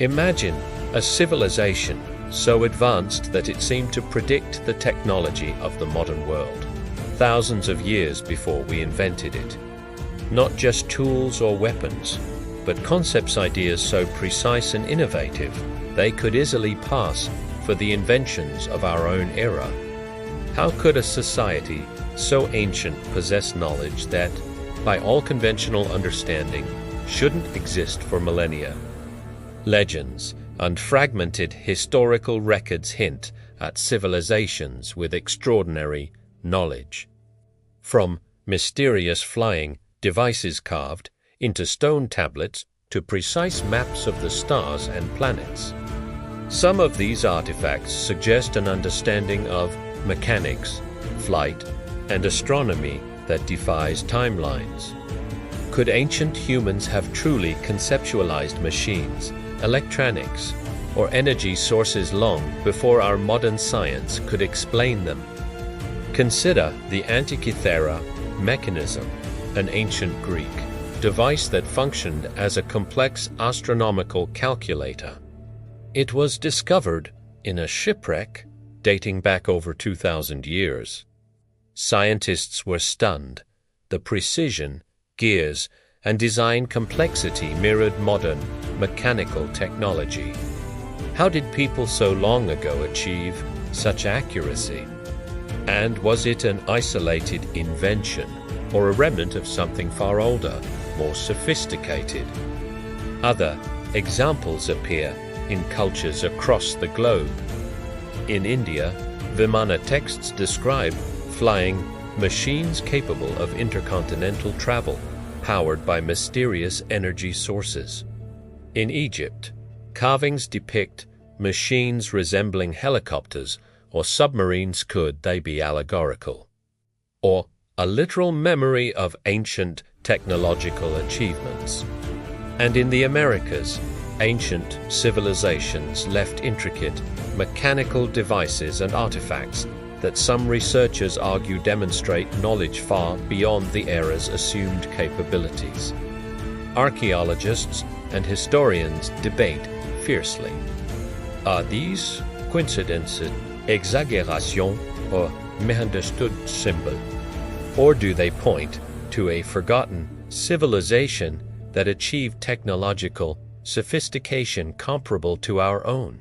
Imagine a civilization so advanced that it seemed to predict the technology of the modern world, thousands of years before we invented it. Not just tools or weapons, but concepts, ideas so precise and innovative they could easily pass for the inventions of our own era. How could a society so ancient possess knowledge that, by all conventional understanding, shouldn't exist for millennia? Legends and fragmented historical records hint at civilizations with extraordinary knowledge. From mysterious flying devices carved into stone tablets to precise maps of the stars and planets. Some of these artifacts suggest an understanding of mechanics, flight, and astronomy that defies timelines. Could ancient humans have truly conceptualized machines, electronics, or energy sources long before our modern science could explain them? Consider the Antikythera mechanism, an ancient Greek device that functioned as a complex astronomical calculator. It was discovered in a shipwreck dating back over 2,000 years. Scientists were stunned. The precision, gears, and design complexity mirrored modern mechanical technology. How did people so long ago achieve such accuracy? And was it an isolated invention or a remnant of something far older, more sophisticated? Other examples appear in cultures across the globe. In India, Vimana texts describe flying machines capable of intercontinental travel, powered by mysterious energy sources. In Egypt, carvings depict machines resembling helicopters or submarines. Could they be allegorical? Or a literal memory of ancient technological achievements? And in the Americas, ancient civilizations left intricate mechanical devices and artifacts that some researchers argue demonstrate knowledge far beyond the era's assumed capabilities. Archaeologists and historians debate fiercely. Are these coincidences, exaggeration, or misunderstood symbol? Or do they point to a forgotten civilization that achieved technological sophistication comparable to our own?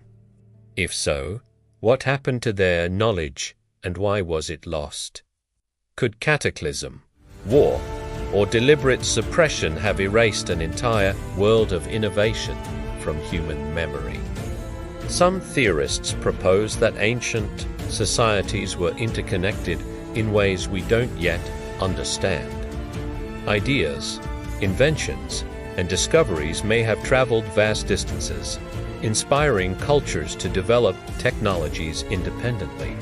If so, what happened to their knowledge and why was it lost? Could cataclysm, war, or deliberate suppression have erased an entire world of innovation from human memory? Some theorists propose that ancient societies were interconnected in ways we don't yet understand. Ideas, inventions, and discoveries may have traveled vast distances, inspiring cultures to develop technologies independently.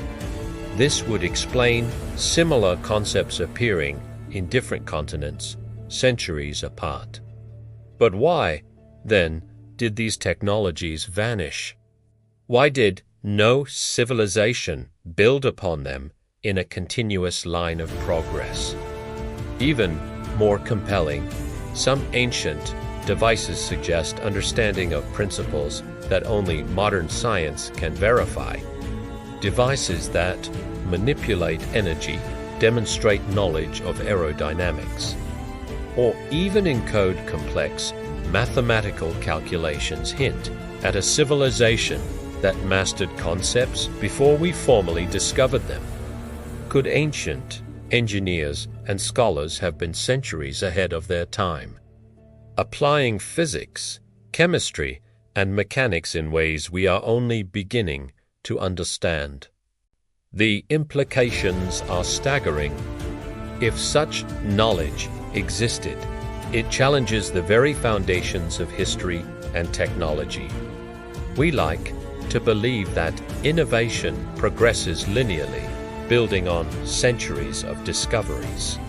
This would explain similar concepts appearing in different continents centuries apart. But why, then, did these technologies vanish? Why did no civilization build upon them in a continuous line of progress? Even more compelling, some ancient devices suggest understanding of principles that only modern science can verify. Devices that manipulate energy, demonstrate knowledge of aerodynamics, or even encode complex mathematical calculations hint at a civilization that mastered concepts before we formally discovered them. Could ancient engineers and scholars have been centuries ahead of their time, applying physics, chemistry, and mechanics in ways we are only beginning to understand? The implications are staggering. If such knowledge existed, it challenges the very foundations of history and technology. We like to believe that innovation progresses linearly, building on centuries of discoveries.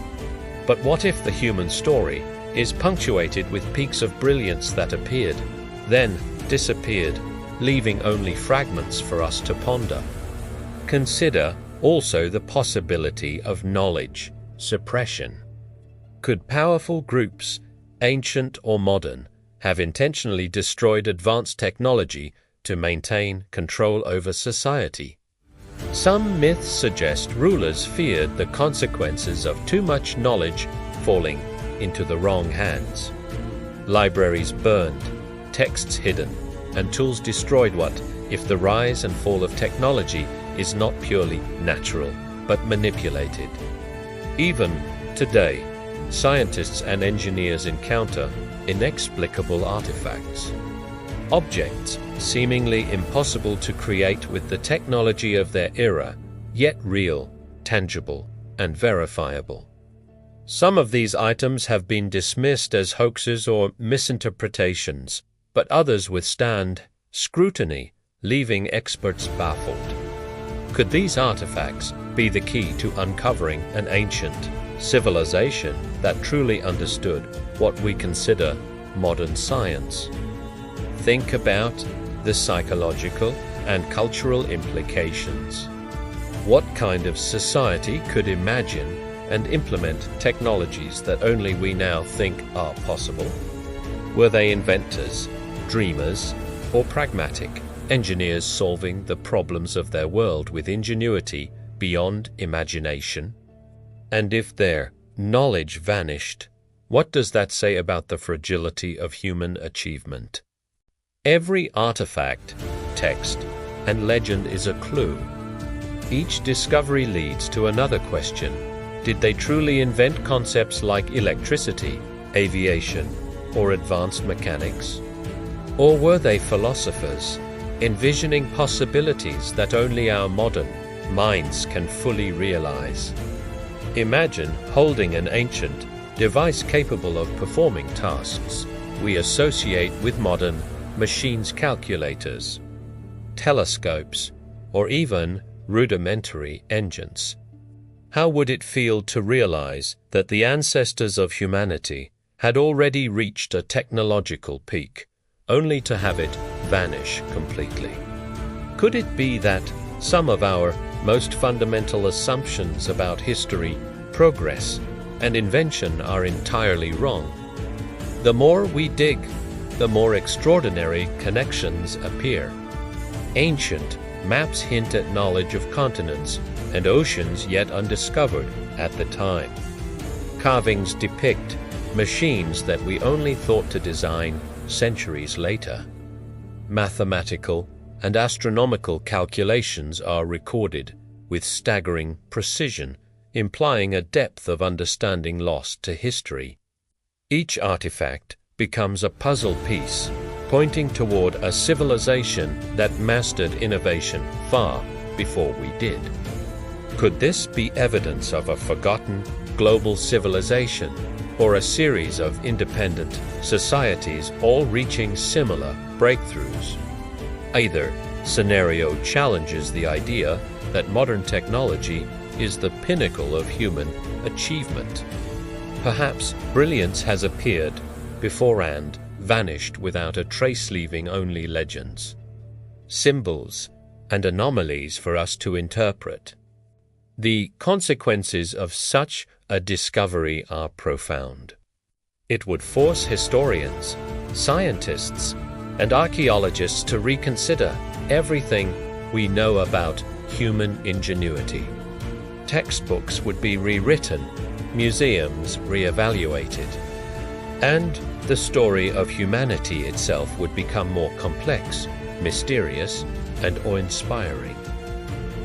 But what if the human story is punctuated with peaks of brilliance that appeared, then disappeared, leaving only fragments for us to ponder? Consider also the possibility of knowledge suppression. Could powerful groups, ancient or modern, have intentionally destroyed advanced technology to maintain control over society. Some myths suggest rulers feared the consequences of too much knowledge falling into the wrong hands. Libraries burned, texts hidden, and tools destroyed. What if the rise and fall of technology is not purely natural, but manipulated? Even today, scientists and engineers encounter inexplicable artifacts. Objects seemingly impossible to create with the technology of their era, yet real, tangible, and verifiable. Some of these items have been dismissed as hoaxes or misinterpretations, but others withstand scrutiny, leaving experts baffled. Could these artifacts be the key to uncovering an ancient civilization that truly understood what we consider modern science? Think about the psychological and cultural implications. What kind of society could imagine and implement technologies that only we now think are possible? Were they inventors, dreamers, or pragmatic engineers solving the problems of their world with ingenuity beyond imagination? And if their knowledge vanished, what does that say about the fragility of human achievement? Every artifact, text, and legend is a clue. Each discovery leads to another question. Did they truly invent concepts like electricity, aviation, or advanced mechanics? Or were they philosophers, envisioning possibilities that only our modern minds can fully realize? Imagine holding an ancient device capable of performing tasks we associate with modern machines, calculators, telescopes, or even rudimentary engines. How would it feel to realize that the ancestors of humanity had already reached a technological peak, only to have it vanish completely? Could it be that some of our most fundamental assumptions about history, progress, and invention are entirely wrong? The more we dig, the more extraordinary connections appear. Ancient maps hint at knowledge of continents and oceans yet undiscovered at the time. Carvings depict machines that we only thought to design centuries later. Mathematical and astronomical calculations are recorded with staggering precision, implying a depth of understanding lost to history. Each artifact becomes a puzzle piece, pointing toward a civilization that mastered innovation far before we did. Could this be evidence of a forgotten global civilization, or a series of independent societies all reaching similar breakthroughs? Either scenario challenges the idea that modern technology is the pinnacle of human achievement. Perhaps brilliance has appeared before and vanished without a trace, leaving only legends, symbols, and anomalies for us to interpret. The consequences of such a discovery are profound. It would force historians, scientists, and archaeologists to reconsider everything we know about human ingenuity. Textbooks would be rewritten, museums reevaluated, and the story of humanity itself would become more complex, mysterious, and awe-inspiring.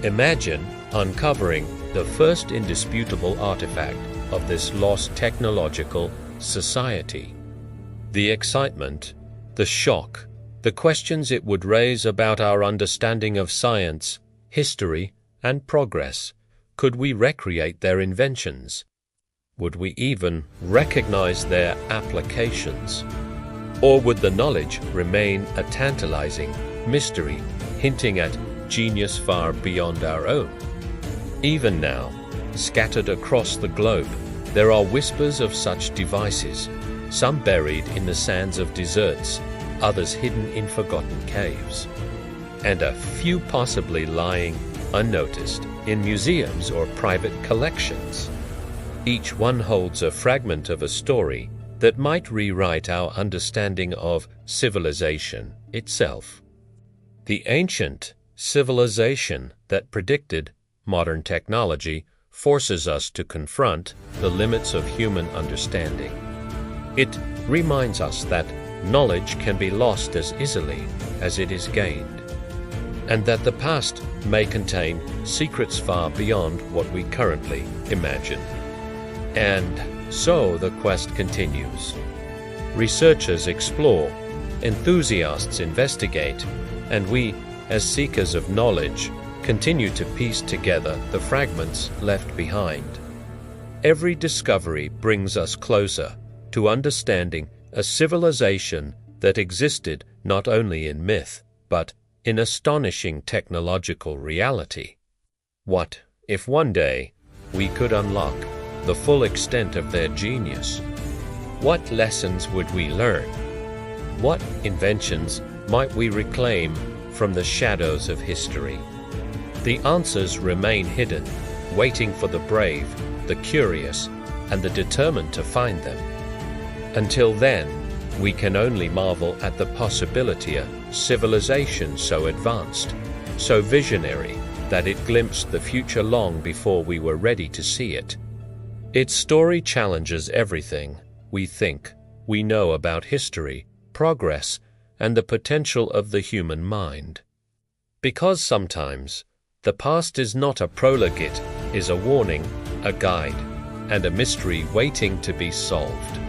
Imagine uncovering the first indisputable artifact of this lost technological society. The excitement, the shock, the questions it would raise about our understanding of science, history, and progress. Could we recreate their inventions? Would we even recognize their applications? Or would the knowledge remain a tantalizing mystery, hinting at genius far beyond our own? Even now, scattered across the globe, there are whispers of such devices, some buried in the sands of deserts, others hidden in forgotten caves, and a few possibly lying unnoticed in museums or private collections. Each one holds a fragment of a story that might rewrite our understanding of civilization itself. The ancient civilization that predicted modern technology forces us to confront the limits of human understanding. It reminds us that knowledge can be lost as easily as it is gained, and that the past may contain secrets far beyond what we currently imagine. And so the quest continues. Researchers explore, enthusiasts investigate, and we, as seekers of knowledge, continue to piece together the fragments left behind. Every discovery brings us closer to understanding a civilization that existed not only in myth, but in astonishing technological reality. What if one day we could unlock the full extent of their genius? What lessons would we learn? What inventions might we reclaim from the shadows of history? The answers remain hidden, waiting for the brave, the curious, and the determined to find them. Until then, we can only marvel at the possibility of civilization so advanced, so visionary, that it glimpsed the future long before we were ready to see it. Its story challenges everything we think we know about history, progress, and the potential of the human mind. Because sometimes the past is not a prologue, it is a warning, a guide, and a mystery waiting to be solved.